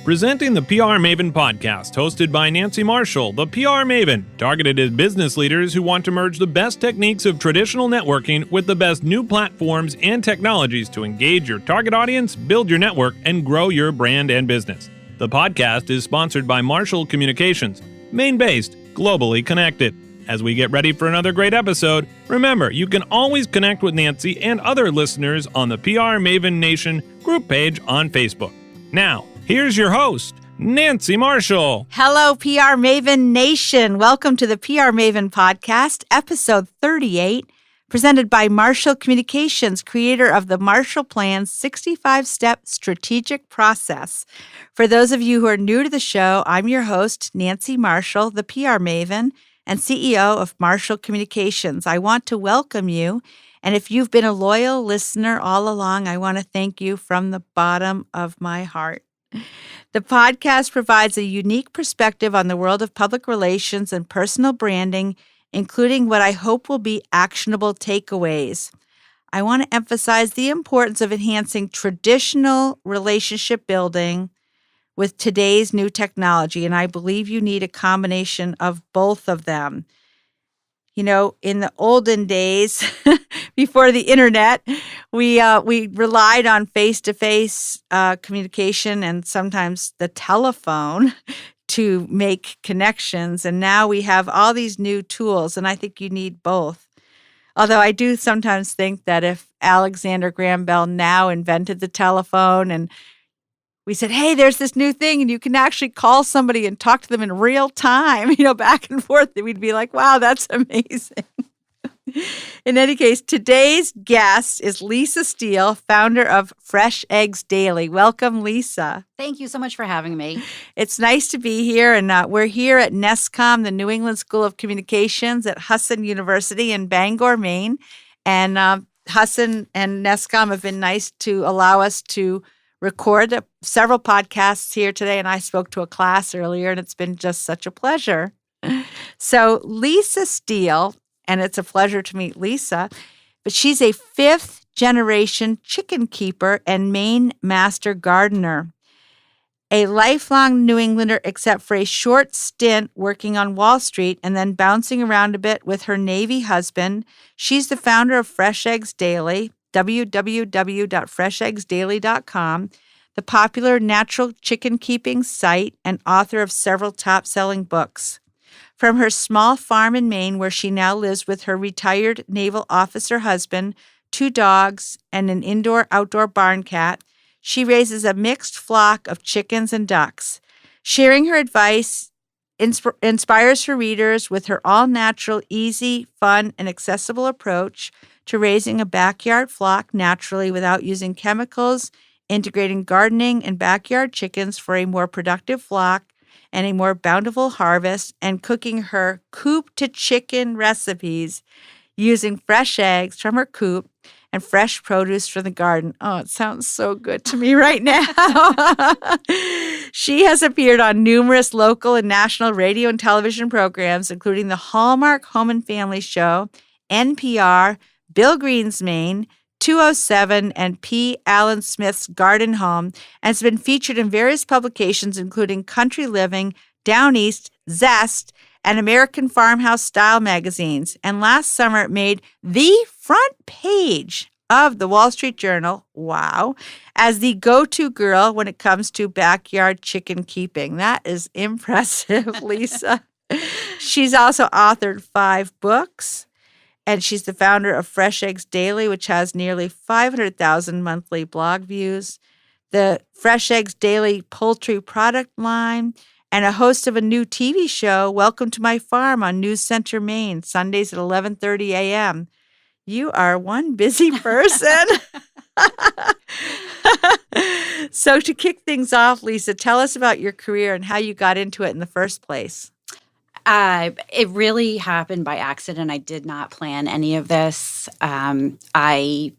Presenting the PR Maven podcast, hosted by Nancy Marshall, the PR Maven, targeted at business leaders who want to merge the best techniques of traditional networking with the best new platforms and technologies to engage your target audience, build your network, and grow your brand and business. The podcast is sponsored by Marshall Communications, Maine-based, globally connected. As we get ready for another great episode, remember, you can always connect with Nancy and other listeners on the PR Maven Nation group page on Facebook. Now, here's your host, Nancy Marshall. Hello, PR Maven Nation. Welcome to the PR Maven podcast, episode 38, presented by Marshall Communications, creator of the Marshall Plan's 65-step strategic process. For those of you who are new to the show, I'm your host, Nancy Marshall, the PR Maven and CEO of Marshall Communications. I want to welcome you. And if you've been a loyal listener all along, I want to thank you from the bottom of my heart. The podcast provides a unique perspective on the world of public relations and personal branding, including what I hope will be actionable takeaways. I want to emphasize the importance of enhancing traditional relationship building with today's new technology, and I believe you need a combination of both of them. You know, in the olden days, before the internet, we relied on face-to-face communication and sometimes the telephone to make connections. And now we have all these new tools, and I think you need both. Although I do sometimes think that if Alexander Graham Bell now invented the telephone and we said, hey, there's this new thing, and you can actually call somebody and talk to them in real time, back and forth, we'd be like, wow, that's amazing. In any case, today's guest is Lisa Steele, founder of Fresh Eggs Daily. Welcome, Lisa. Thank you so much for having me. It's nice to be here, and we're here at NESCOM, the New England School of Communications at Husson University in Bangor, Maine. And Husson and NESCOM have been nice to allow us to record several podcasts here today, and I spoke to a class earlier, and it's been just such a pleasure. So Lisa Steele, and it's a pleasure to meet Lisa, but she's a fifth-generation chicken keeper and Maine master gardener, a lifelong New Englander except for a short stint working on Wall Street and then bouncing around a bit with her Navy husband. She's the founder of Fresh Eggs Daily, www.fresheggsdaily.com, the popular natural chicken keeping site, and author of several top-selling books. From her small farm in Maine, where she now lives with her retired naval officer husband, 2 dogs, and an indoor-outdoor barn cat, she raises a mixed flock of chickens and ducks. Sharing her advice inspires her readers with her all-natural, easy, fun, and accessible approach to raising a backyard flock naturally without using chemicals, integrating gardening and backyard chickens for a more productive flock and a more bountiful harvest, and cooking her Coop to chicken recipes using fresh eggs from her coop and fresh produce from the garden. Oh, it sounds so good to me right now. She has appeared on numerous local and national radio and television programs, including the Hallmark Home and Family Show, NPR, Bill Green's Maine, 207, and P. Allen Smith's Garden Home, and has been featured in various publications, including Country Living, Down East, Zest, and American Farmhouse Style magazines. And last summer, it made the front page of the Wall Street Journal, wow, as the go-to girl when it comes to backyard chicken keeping. That is impressive, Lisa. She's also authored 5 books. And she's the founder of Fresh Eggs Daily, which has nearly 500,000 monthly blog views, the Fresh Eggs Daily poultry product line, and a host of a new TV show, Welcome to My Farm, on News Center, Maine, Sundays at 11:30 a.m. You are one busy person. So to kick things off, Lisa, tell us about your career and how you got into it in the first place. It really happened by accident. I did not plan any of this. I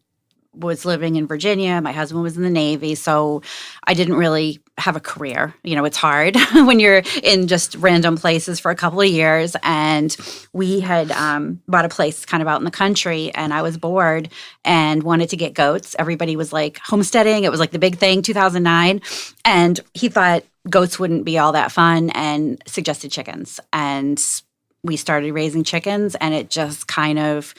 was living in Virginia. My husband was in the Navy, so I didn't really have a career. It's hard when you're in just random places for a couple of years. And we had bought a place kind of out in the country, and I was bored and wanted to get goats. Everybody was like homesteading. It was like the big thing, 2009. And he thought goats wouldn't be all that fun and suggested chickens. And we started raising chickens, and it just kind of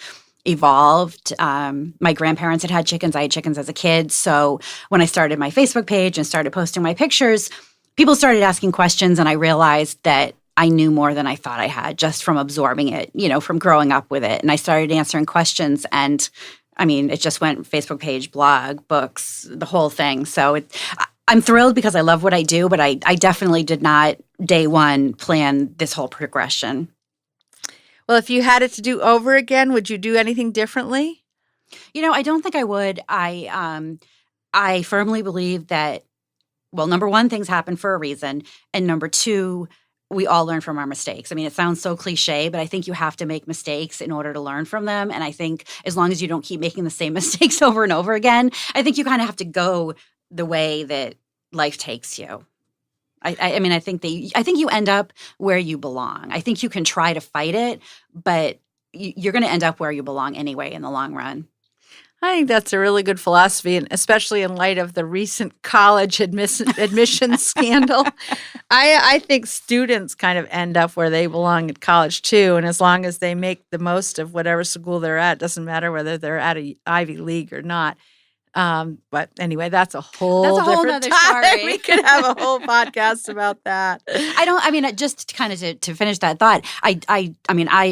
evolved. My grandparents had chickens. I had chickens as a kid. So when I started my Facebook page and started posting my pictures, people started asking questions, and I realized that I knew more than I thought I had just from absorbing it, from growing up with it. And I started answering questions, and it just went Facebook page, blog, books, the whole thing. So I'm thrilled because I love what I do, but I definitely did not day one plan this whole progression. Well, if you had it to do over again, would you do anything differently? I don't think I would. I firmly believe that, well, number one, things happen for a reason. And number two, we all learn from our mistakes. It sounds so cliche, but I think you have to make mistakes in order to learn from them. And I think as long as you don't keep making the same mistakes over and over again, I think you kind of have to go the way that life takes you. I think you end up where you belong. I think you can try to fight it, but you're going to end up where you belong anyway in the long run. I think that's a really good philosophy, and especially in light of the recent college admissions scandal. I think students kind of end up where they belong at college too, and as long as they make the most of whatever school they're at, doesn't matter whether they're at an Ivy League or not. But anyway, that's a whole different other topic. story. We could have a whole podcast about that. Just kind of to finish that thought, I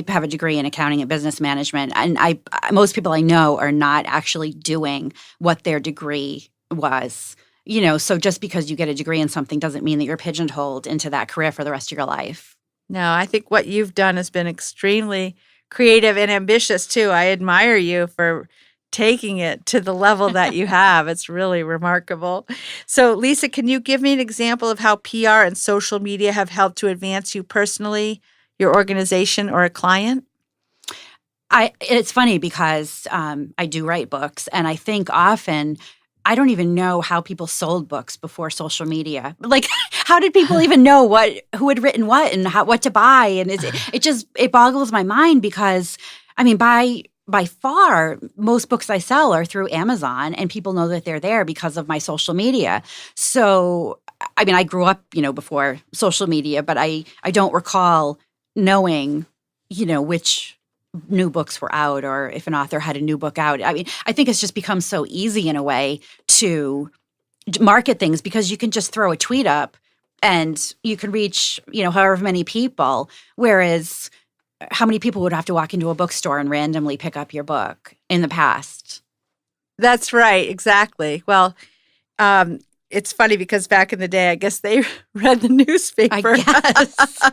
have a degree in accounting and business management, and most people I know are not actually doing what their degree was. So just because you get a degree in something doesn't mean that you're pigeonholed into that career for the rest of your life. No, I think what you've done has been extremely creative and ambitious too. I admire you for taking it to the level that you have. It's really remarkable. So, Lisa, can you give me an example of how PR and social media have helped to advance you personally, your organization, or a client? It's funny because I do write books, and I think often I don't even know how people sold books before social media. Like, how did people even know who had written what and what to buy? And it boggles my mind because, by far, most books I sell are through Amazon, and people know that they're there because of my social media. So, I grew up, before social media, but I don't recall knowing, which new books were out or if an author had a new book out. I think it's just become so easy in a way to market things because you can just throw a tweet up and you can reach, however many people, whereas how many people would have to walk into a bookstore and randomly pick up your book in the past? That's right. Exactly. Well, it's funny because back in the day, I guess they read the newspaper. I guess.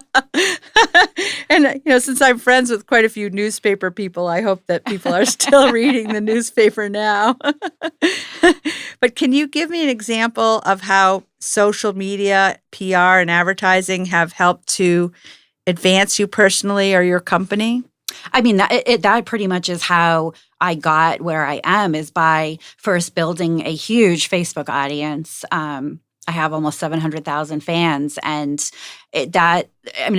And, since I'm friends with quite a few newspaper people, I hope that people are still reading the newspaper now. But can you give me an example of how social media, PR, and advertising have helped to advance you personally or your company? That pretty much is how I got where I am, is by first building a huge Facebook audience. I have almost 700,000 fans, and it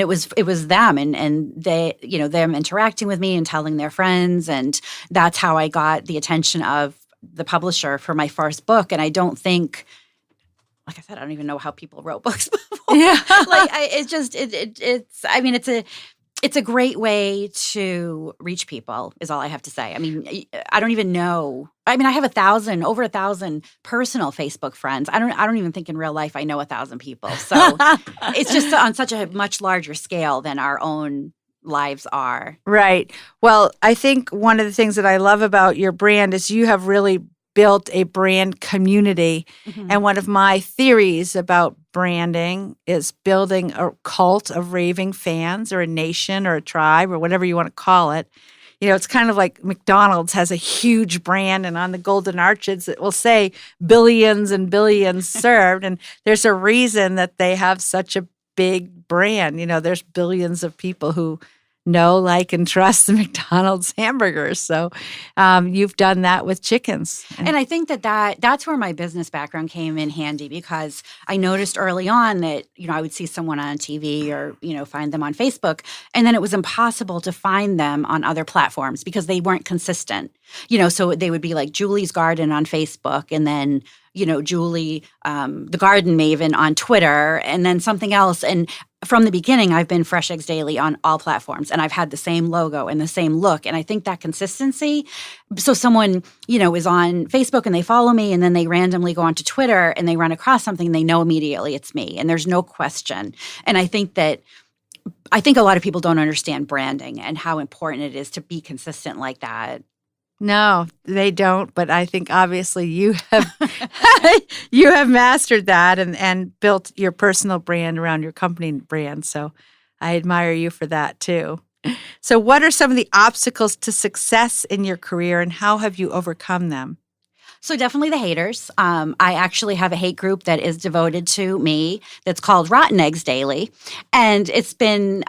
was them and they, them interacting with me and telling their friends, and that's how I got the attention of the publisher for my first book. And I don't think, like I said, I don't even know how people wrote books before. Yeah. It's a great way to reach people, is all I have to say. I don't even know. I have over 1,000 personal Facebook friends. I don't even think in real life I know 1,000 people. So it's just on such a much larger scale than our own lives are. Right. Well, I think one of the things that I love about your brand is you have really built a brand community. Mm-hmm. And one of my theories about branding is building a cult of raving fans, or a nation, or a tribe, or whatever you want to call it. It's kind of like McDonald's has a huge brand, and on the golden arches it will say billions and billions served. And there's a reason that they have such a big brand. There's billions of people who know, like, and trust the McDonald's hamburgers. So you've done that with chickens. And I think that's where my business background came in handy, because I noticed early on that, I would see someone on TV or, find them on Facebook, and then it was impossible to find them on other platforms because they weren't consistent. So they would be like Julie's Garden on Facebook, and then, Julie, the Garden Maven on Twitter, and then something else. And from the beginning, I've been Fresh Eggs Daily on all platforms, and I've had the same logo and the same look. And I think that consistency, so someone, is on Facebook and they follow me, and then they randomly go onto Twitter and they run across something, they know immediately it's me, and there's no question. And I think a lot of people don't understand branding and how important it is to be consistent like that. No, they don't. But I think obviously you have you have mastered that and built your personal brand around your company brand. So I admire you for that too. So what are some of the obstacles to success in your career, and how have you overcome them? So definitely the haters. I actually have a hate group that is devoted to me that's called Rotten Eggs Daily. And it's been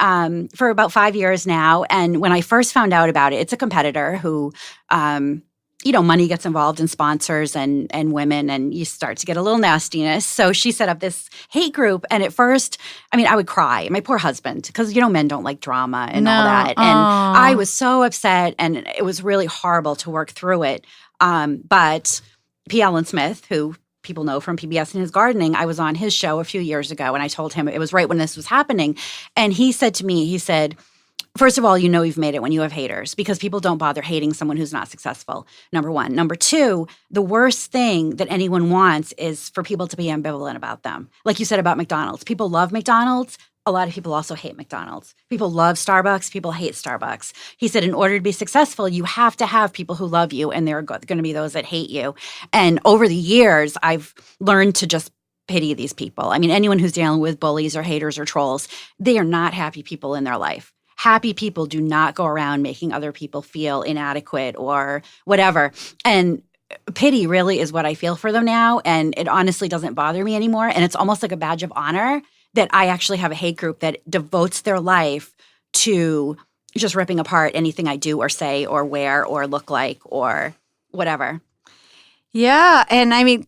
for about 5 years now. And when I first found out about it, it's a competitor who, money gets involved in sponsors and women, and you start to get a little nastiness. So she set up this hate group. And at first, I would cry. My poor husband, because, men don't like drama and all that. And I was so upset, and it was really horrible to work through it. But P. Allen Smith, who people know from PBS and his gardening, I was on his show a few years ago, and I told him it was right when this was happening. And he said to me, first of all, you've made it when you have haters, because people don't bother hating someone who's not successful, number one. Number two, the worst thing that anyone wants is for people to be ambivalent about them. Like you said about McDonald's. People love McDonald's. A lot of people also hate McDonald's. People love Starbucks. People hate Starbucks. He said, in order to be successful, you have to have people who love you, and there are going to be those that hate you. And over the years, I've learned to just pity these people. Anyone who's dealing with bullies or haters or trolls, they are not happy people in their life. Happy people do not go around making other people feel inadequate or whatever. And pity really is what I feel for them now. And it honestly doesn't bother me anymore. And it's almost like a badge of honor that I actually have a hate group that devotes their life to just ripping apart anything I do or say or wear or look like or whatever. Yeah. And I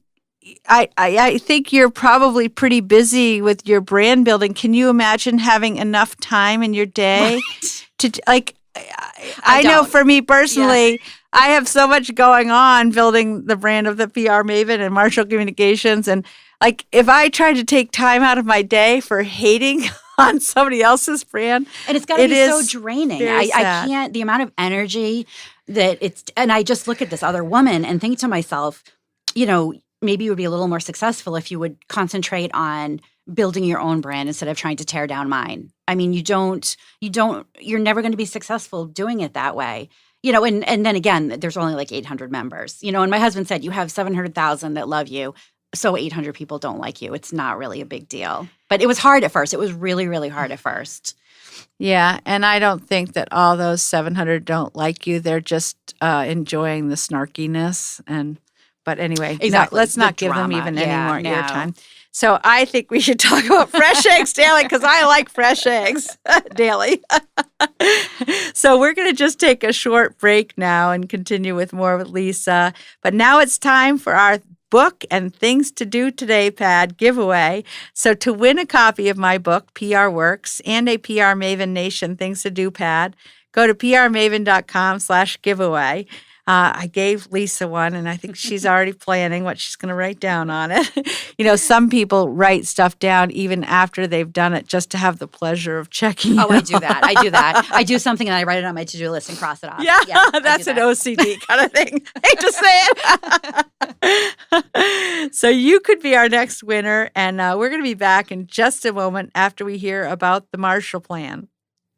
think you're probably pretty busy with your brand building. Can you imagine having enough time in your day to I know for me personally, I have so much going on building the brand of the PR Maven and Marshall Communications. And if I tried to take time out of my day for hating on somebody else's brand, and it's got to be so draining. I can't, the amount of energy that and I just look at this other woman and think to myself, maybe you would be a little more successful if you would concentrate on building your own brand instead of trying to tear down mine. You're never going to be successful doing it that way. And then again, there's only like 800 members, and my husband said, you have 700,000 that love you. So 800 people don't like you. It's not really a big deal. But it was hard at first. It was really, really hard at first. Yeah. And I don't think that all those 700 don't like you. They're just enjoying the snarkiness. But anyway, exactly. Let's not give them even any more airtime. So I think we should talk about Fresh Eggs Daily, because I like fresh eggs daily. So we're going to just take a short break now and continue with more with Lisa. But now it's time for our book and Things to Do Today pad giveaway. So to win a copy of my book, PR Works, and a PR Maven Nation Things to Do pad, go to prmaven.com/giveaway. I gave Lisa one, and I think she's already planning what she's going to write down on it. Some people write stuff down even after they've done it just to have the pleasure of checking. Oh, I do that. I do something and I write it on my to-do list and cross it off. Yeah, that's an OCD kind of thing. Hate to say it. So you could be our next winner, and we're going to be back in just a moment after we hear about the Marshall Plan.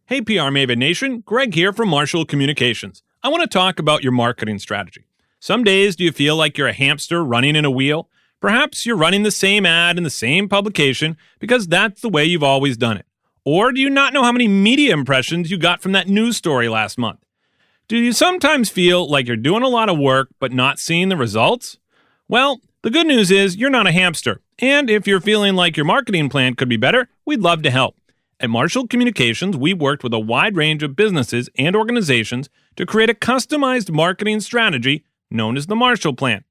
Hey, PR Maven Nation, Greg here from Marshall Communications. I want to talk about your marketing strategy. Some days, do you feel like you're a hamster running in a wheel? Perhaps you're running the same ad in the same publication because that's the way you've always done it. Or do you not know how many media impressions you got from that news story last month? Do you sometimes feel like you're doing a lot of work but not seeing the results? Well, the good news is you're not a hamster. And if you're feeling like your marketing plan could be better, we'd love to help. At Marshall Communications, we worked with a wide range of businesses and organizations to create a customized marketing strategy known as the Marshall Plan.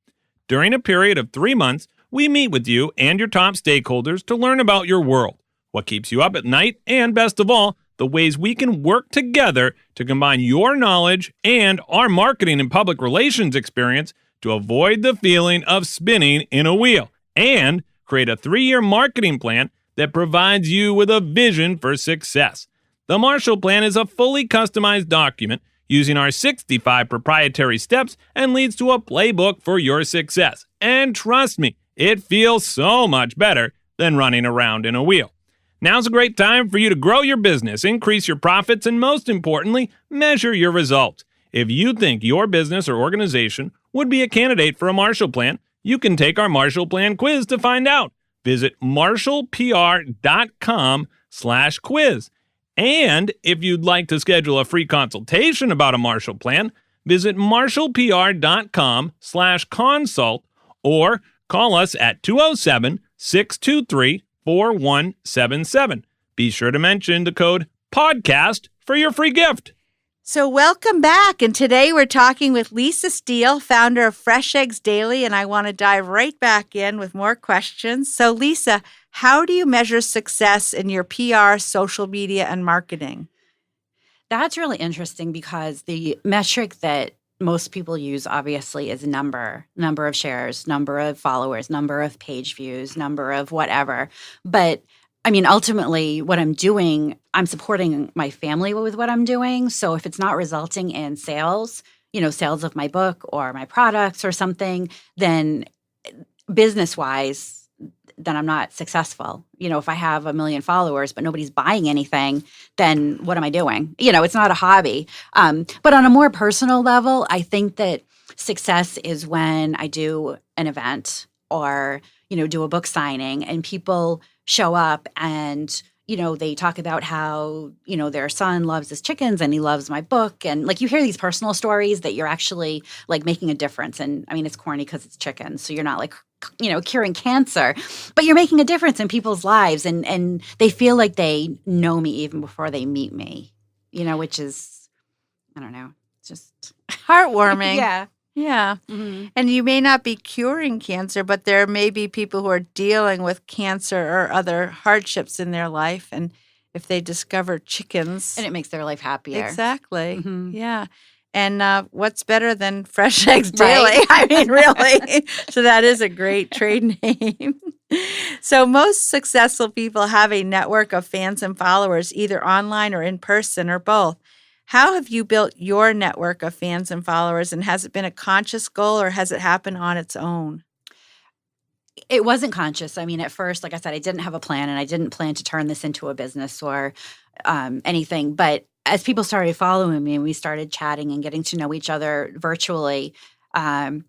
During a period of 3 months, we meet with you and your top stakeholders to learn about your world, what keeps you up at night, and best of all, the ways we can work together to combine your knowledge and our marketing and public relations experience to avoid the feeling of spinning in a wheel and create a 3-year marketing plan that provides you with a vision for success. The Marshall Plan is a fully customized document using our 65 proprietary steps and leads to a playbook for your success. And trust me, it feels so much better than running around in a wheel. Now's a great time for you to grow your business, increase your profits, and most importantly, measure your results. If you think your business or organization would be a candidate for a Marshall Plan, you can take our Marshall Plan quiz to find out. Visit marshallpr.com/quiz. And if you'd like to schedule a free consultation about a Marshall Plan, visit marshallpr.com/consult or call us at 207-623-4177. Be sure to mention the code PODCAST for your free gift. So welcome back. And today we're talking with Lisa Steele, founder of Fresh Eggs Daily. And I want to dive right back in with more questions. So Lisa, how do you measure success in your PR, social media, and marketing? That's really interesting because the metric that most people use, obviously, is number of shares, number of followers, number of page views, number of whatever. But I mean, ultimately, what I'm doing, I'm supporting my family with what I'm doing. So if it's not resulting in sales, sales of my book or my products or something, then business-wise, then I'm not successful. If I have 1 million followers, but nobody's buying anything, then what am I doing? It's not a hobby. But on a more personal level, I think that success is when I do an event or, do a book signing and people show up and, they talk about how, their son loves his chickens and he loves my book. And you hear these personal stories that you're actually making a difference. And I mean, it's corny because it's chickens. So you're not curing cancer, but you're making a difference in people's lives. And they feel like they know me even before they meet me, which is, I don't know, just heartwarming. Yeah. Yeah. Mm-hmm. And you may not be curing cancer, but there may be people who are dealing with cancer or other hardships in their life. And if they discover chickens. And it makes their life happier. Exactly. Mm-hmm. Yeah. And what's better than Fresh Eggs Daily? Right? I mean, really. So that is a great trade name. So most successful people have a network of fans and followers, either online or in person or both. How have you built your network of fans and followers, and has it been a conscious goal or has it happened on its own? It wasn't conscious. I mean, at first, like I said, I didn't have a plan and I didn't plan to turn this into a business or anything. But as people started following me and we started chatting and getting to know each other virtually, and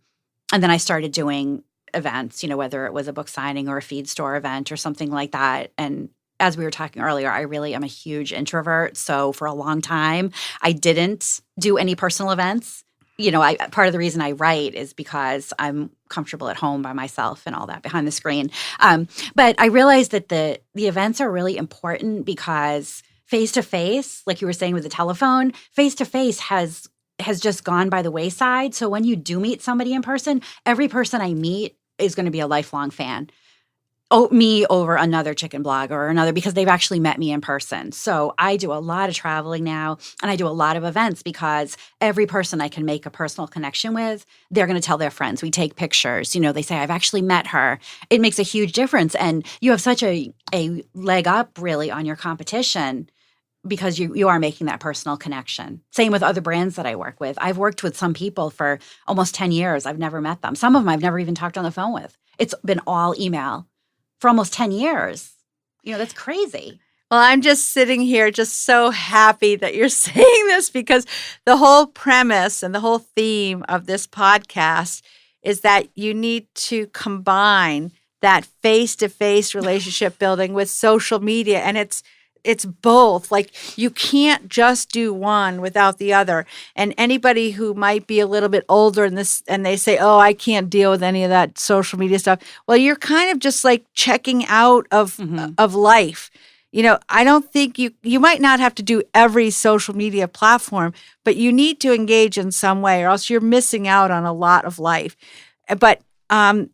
then I started doing events, whether it was a book signing or a feed store event or something like that. And as we were talking earlier, I really am a huge introvert. So for a long time, I didn't do any personal events. Part of the reason I write is because I'm comfortable at home by myself and all that behind the screen. But I realized that the events are really important because face-to-face, like you were saying with the telephone, face-to-face has just gone by the wayside. So when you do meet somebody in person, every person I meet is going to be a lifelong fan. Me over another chicken blog or another because they've actually met me in person. So I do a lot of traveling now and I do a lot of events because every person I can make a personal connection with, they're going to tell their friends. We take pictures. They say, I've actually met her. It makes a huge difference. And you have such a leg up really on your competition because you are making that personal connection. Same with other brands that I work with. I've worked with some people for almost 10 years. I've never met them. Some of them I've never even talked on the phone with. It's been all email. For almost 10 years. That's crazy. Well, I'm just sitting here just so happy that you're saying this because the whole premise and the whole theme of this podcast is that you need to combine that face-to-face relationship building with social media. And it's both. You can't just do one without the other. And anybody who might be a little bit older in this, and they say, "Oh, I can't deal with any of that social media stuff." Well, you're kind of just checking out of life. I don't think you might not have to do every social media platform, but you need to engage in some way or else you're missing out on a lot of life. But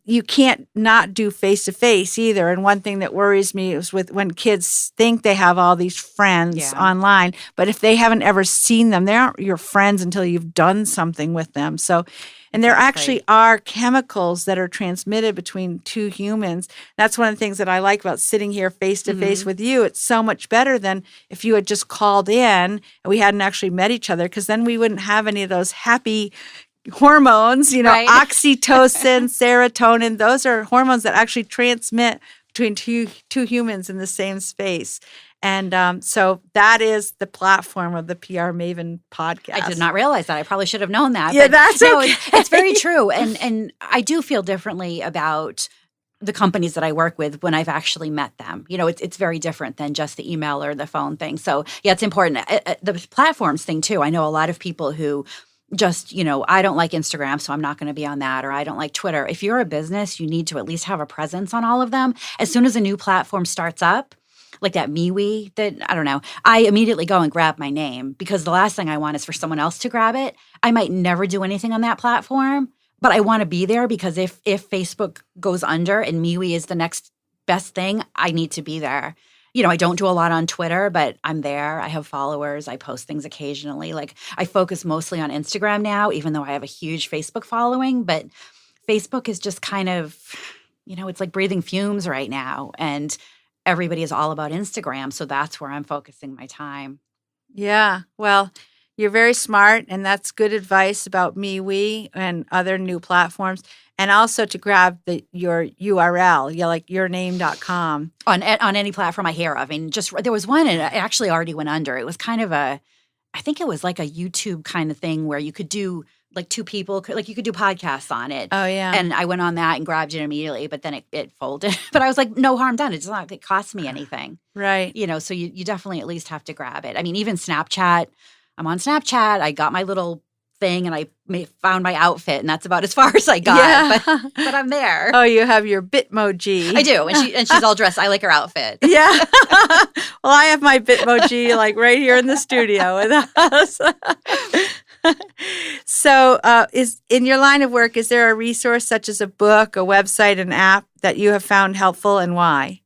you can't not do face-to-face either. And one thing that worries me is when kids think they have all these friends online, but if they haven't ever seen them, they aren't your friends until you've done something with them. So, and there actually are chemicals that are transmitted between two humans. That's one of the things that I like about sitting here face-to-face with you. It's so much better than if you had just called in and we hadn't actually met each other, because then we wouldn't have any of those happy hormones, oxytocin, serotonin. Those are hormones that actually transmit between two humans in the same space. And so that is the platform of the PR Maven podcast. I did not realize that. I probably should have known that. Yeah, that's okay. It's very true. And I do feel differently about the companies that I work with when I've actually met them. It's very different than just the email or the phone thing. So yeah, it's important. The platforms thing too. I know a lot of people who just, I don't like Instagram, so I'm not going to be on that, or I don't like Twitter. If you're a business, you need to at least have a presence on all of them. As soon as a new platform starts up, like that MeWe, I don't know, I immediately go and grab my name, because the last thing I want is for someone else to grab it. I might never do anything on that platform, but I want to be there, because if Facebook goes under and MeWe is the next best thing, I need to be there. I don't do a lot on Twitter, but I'm there. I have followers. I post things occasionally. Like, I focus mostly on Instagram now, even though I have a huge Facebook following. But Facebook is just kind of, it's like breathing fumes right now. And everybody is all about Instagram. So that's where I'm focusing my time. Yeah. Well, you're very smart, and that's good advice about MeWe and other new platforms. And also to grab your URL, like yourname.com. On any platform I hear of. I mean, there was one, and it actually already went under. It was kind of I think it was like a YouTube kind of thing where you could do like two people, like you could do podcasts on it. Oh, yeah. And I went on that and grabbed it immediately, but then it folded. But I was like, no harm done. It's not like it cost me anything. Right. So you definitely at least have to grab it. I mean, even Snapchat, I'm on Snapchat. I got my little thing and I found my outfit, and that's about as far as I got. Yeah. But I'm there. Oh, you have your Bitmoji. I do, and she's all dressed. I like her outfit. Yeah. Well, I have my Bitmoji like right here in the studio with us. So, is in your line of work, is there a resource such as a book, a website, an app that you have found helpful, and why?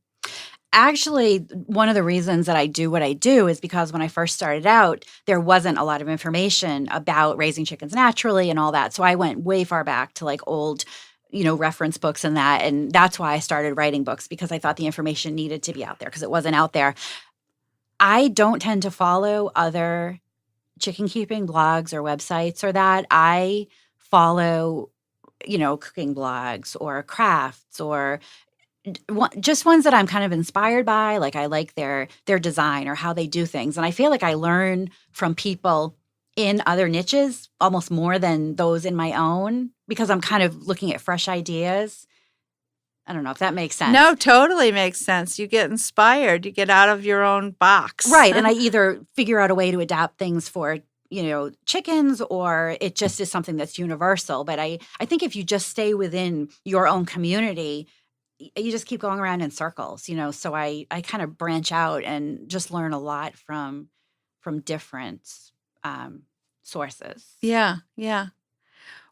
Actually, one of the reasons that I do what I do is because when I first started out, there wasn't a lot of information about raising chickens naturally and all that. So I went way far back to like old, reference books and that. And that's why I started writing books, because I thought the information needed to be out there because it wasn't out there. I don't tend to follow other chicken keeping blogs or websites or that. I follow, cooking blogs or crafts or just ones that I'm kind of inspired by. Like, I like their design or how they do things. And I feel like I learn from people in other niches almost more than those in my own, because I'm kind of looking at fresh ideas. I don't know if that makes sense. No, totally makes sense. You get inspired. You get out of your own box. Right. And I either figure out a way to adapt things for, chickens, or it just is something that's universal. But I think if you just stay within your own community, you just keep going around in circles, so I kind of branch out and just learn a lot from different sources. Yeah, yeah.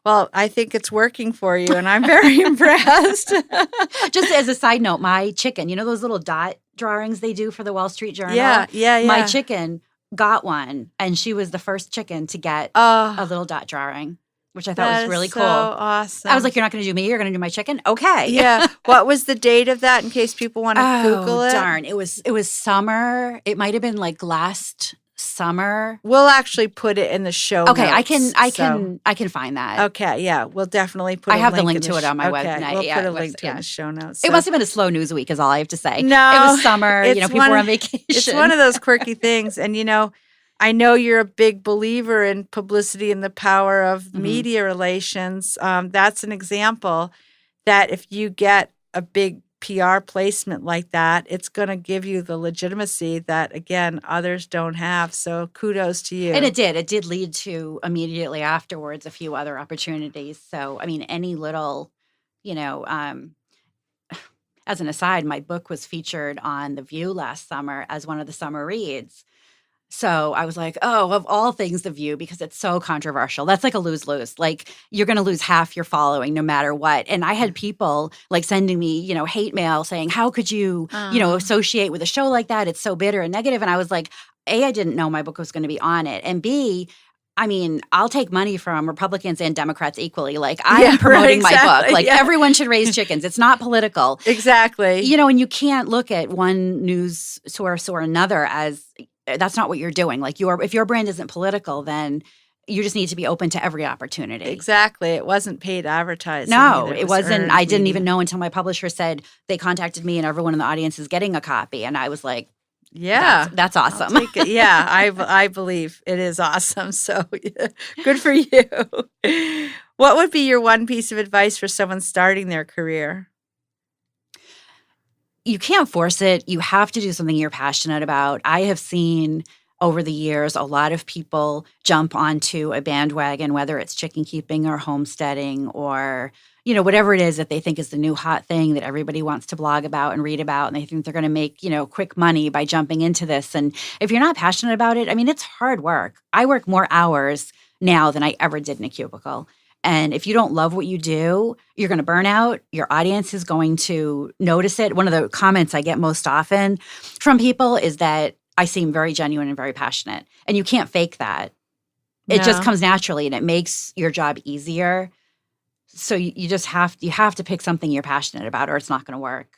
Well, I think it's working for you, and I'm very impressed. Just as a side note, my chicken, those little dot drawings they do for the Wall Street Journal? Yeah. My chicken got one, and she was the first chicken to get a little dot drawing, which I thought was really cool. Awesome. I was like, you're not going to do me, you're going to do my chicken? Okay. Yeah. What was the date of that in case people want to Google it? Darn. It was summer. It might have been like last summer. We'll actually put it in the show Okay, notes, I can find that. Okay, yeah. We'll definitely put I have the link to it on my okay, website. We'll put a link to it in the show notes. It must have been a slow news week is all I have to say. No. It was summer, people were on vacation. It's one of those quirky things. And I know you're a big believer in publicity and the power of media relations. That's an example that if you get a big PR placement like that, it's going to give you the legitimacy that, again, others don't have. So kudos to you. And it did. It did lead to immediately afterwards a few other opportunities. So, I mean, any little, as an aside, my book was featured on The View last summer as one of the summer reads. So I was like, oh, of all things, The View, because it's so controversial. That's like a lose-lose. Like, you're going to lose half your following no matter what. And I had people like sending me, hate mail saying, how could you, associate with a show like that? It's so bitter and negative. And I was like, A, I didn't know my book was going to be on it. And B, I mean, I'll take money from Republicans and Democrats equally. Like, I'm promoting my book. Like, everyone should raise chickens. It's not political. Exactly. And you can't look at one news source or another as that's not what you're doing. Like, if your brand isn't political, then you just need to be open to every opportunity. Exactly. It wasn't paid advertising. No, it wasn't. I didn't even know until my publisher said they contacted me and everyone in the audience is getting a copy. And I was like, yeah, that's awesome. Yeah, I believe it is awesome. So good for you. What would be your one piece of advice for someone starting their career? You can't force it. You have to do something you're passionate about. I have seen over the years a lot of people jump onto a bandwagon, whether it's chicken keeping or homesteading or whatever it is that they think is the new hot thing that everybody wants to blog about and read about, and they think they're going to make, quick money by jumping into this. And if you're not passionate about it, I mean, it's hard work. I work more hours now than I ever did in a cubicle. And if you don't love what you do, you're going to burn out. Your audience is going to notice it. One of the comments I get most often from people is that I seem very genuine and very passionate. And you can't fake that. It just comes naturally, and it makes your job easier. So you just have to pick something you're passionate about, or it's not going to work.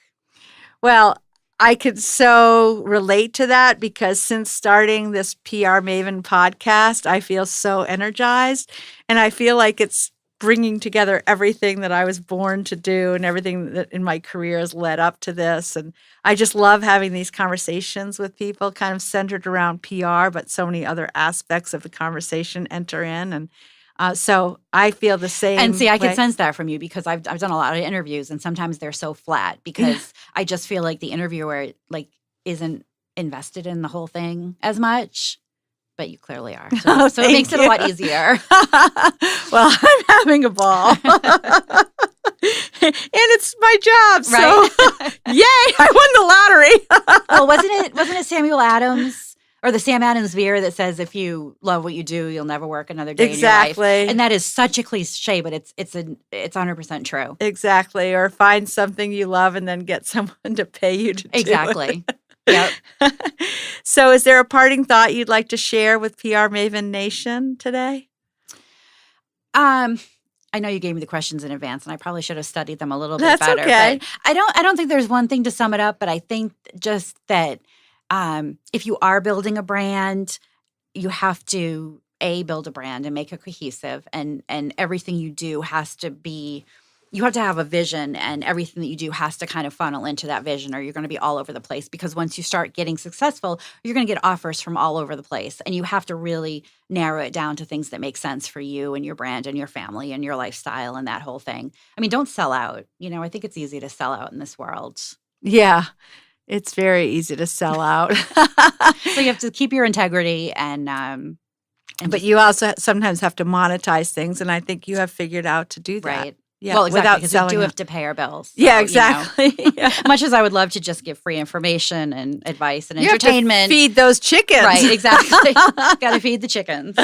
Well, I could so relate to that because since starting this PR Maven podcast, I feel so energized, and I feel like it's bringing together everything that I was born to do and everything that in my career has led up to this. And I just love having these conversations with people kind of centered around PR, but so many other aspects of the conversation enter in. And so I feel the same. And see, I can way. sense that from you because I've done a lot of interviews, and sometimes they're so flat because I just feel like the interviewer isn't invested in the whole thing as much. But you clearly are. So it makes it a lot easier. Well, I'm having a ball. And it's my job. So right? Yay, I won the lottery. Well, wasn't it Samuel Adams or the Sam Adams beer that says if you love what you do, you'll never work another day in your life? And that is such a cliche, but it's 100% true. Exactly. Or find something you love and then get someone to pay you to do Exactly. it. Yep. So is there a parting thought you'd like to share with PR Maven Nation today? I know you gave me the questions in advance, and I probably should have studied them a little bit That's better. Okay. But I don't think there's one thing to sum it up, but I think just that if you are building a brand, you have to build a brand and make it cohesive, and everything you do has to be. You have to have a vision, and everything that you do has to kind of funnel into that vision, or you're going to be all over the place. Because once you start getting successful, you're going to get offers from all over the place. And you have to really narrow it down to things that make sense for you and your brand and your family and your lifestyle and that whole thing. I mean, don't sell out. I think it's easy to sell out in this world. Yeah, it's very easy to sell out. So you have to keep your integrity but you also sometimes have to monetize things. And I think you have figured out to do that. Right. Yeah, well, exactly, without because selling we do it. have to pay our bills. So, Yeah, exactly. Yeah. Much as I would love to just give free information and advice and You have to entertainment. feed those chickens. Right, exactly. Got to feed the chickens.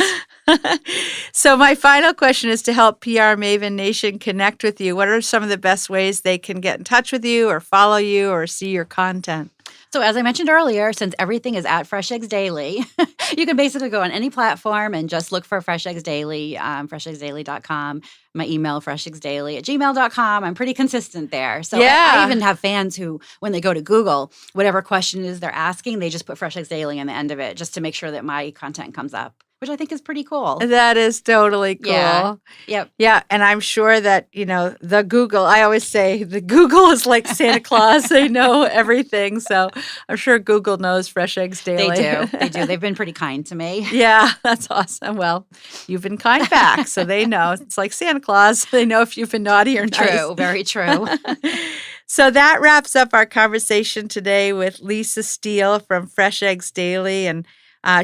So my final question is to help PR Maven Nation connect with you. What are some of the best ways they can get in touch with you or follow you or see your content? So as I mentioned earlier, since everything is at Fresh Eggs Daily, you can basically go on any platform and just look for Fresh Eggs Daily, fresheggsdaily.com. My email, fresheggsdaily@gmail.com. I'm pretty consistent there. So I even have fans who, when they go to Google, whatever question it is they're asking, they just put Fresh Eggs Daily on the end of it just to make sure that my content comes up, which I think is pretty cool. That is totally cool. Yeah. Yep. Yeah. And I'm sure that, the Google, I always say the Google is like Santa Claus. They know everything. So I'm sure Google knows Fresh Eggs Daily. They do. They've been pretty kind to me. Yeah, that's awesome. Well, you've been kind back. So they know. It's like Santa Claus. They know if you've been naughty or nice. True. Very true. So that wraps up our conversation today with Lisa Steele from Fresh Eggs Daily. And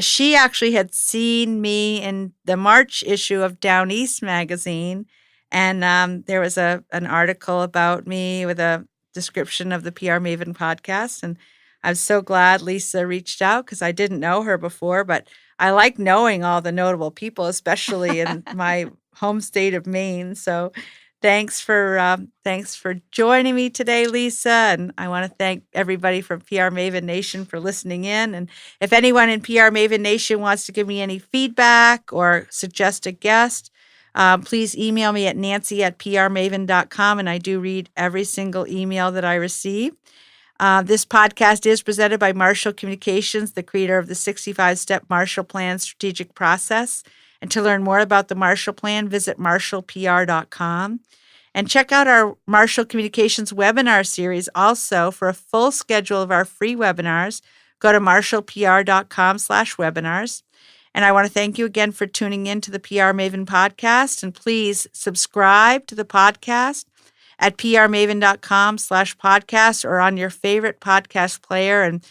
she actually had seen me in the March issue of Down East magazine. And there was an article about me with a description of the PR Maven podcast. And I'm so glad Lisa reached out because I didn't know her before, but I like knowing all the notable people, especially in my home state of Maine. So thanks for joining me today, Lisa. And I want to thank everybody from PR Maven Nation for listening in. And if anyone in PR Maven Nation wants to give me any feedback or suggest a guest, please email me at nancy@prmaven.com. And I do read every single email that I receive. This podcast is presented by Marshall Communications, the creator of the 65-step Marshall Plan strategic process. And to learn more about the Marshall Plan, visit marshallpr.com. And check out our Marshall Communications webinar series also. For a full schedule of our free webinars, go to marshallpr.com/webinars. And I want to thank you again for tuning in to the PR Maven podcast. And please subscribe to the podcast at prmaven.com/podcast or on your favorite podcast player. And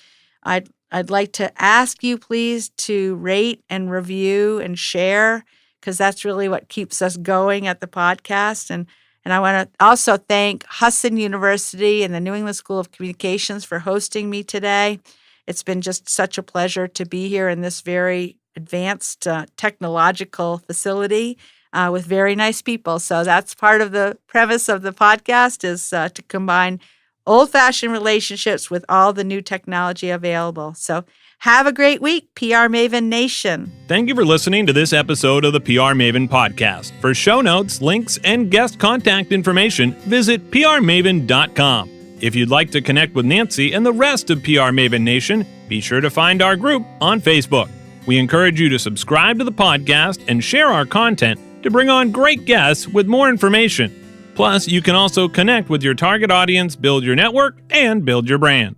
I'd like to ask you, please, to rate and review and share, because that's really what keeps us going at the podcast. And I want to also thank Husson University and the New England School of Communications for hosting me today. It's been just such a pleasure to be here in this very advanced technological facility with very nice people. So that's part of the premise of the podcast, is to combine old-fashioned relationships with all the new technology available. So have a great week, PR Maven Nation. Thank you for listening to this episode of the PR Maven podcast. For show notes, links, and guest contact information, visit prmaven.com. If you'd like to connect with Nancy and the rest of PR Maven Nation, be sure to find our group on Facebook. We encourage you to subscribe to the podcast and share our content to bring on great guests with more information. Plus, you can also connect with your target audience, build your network, and build your brand.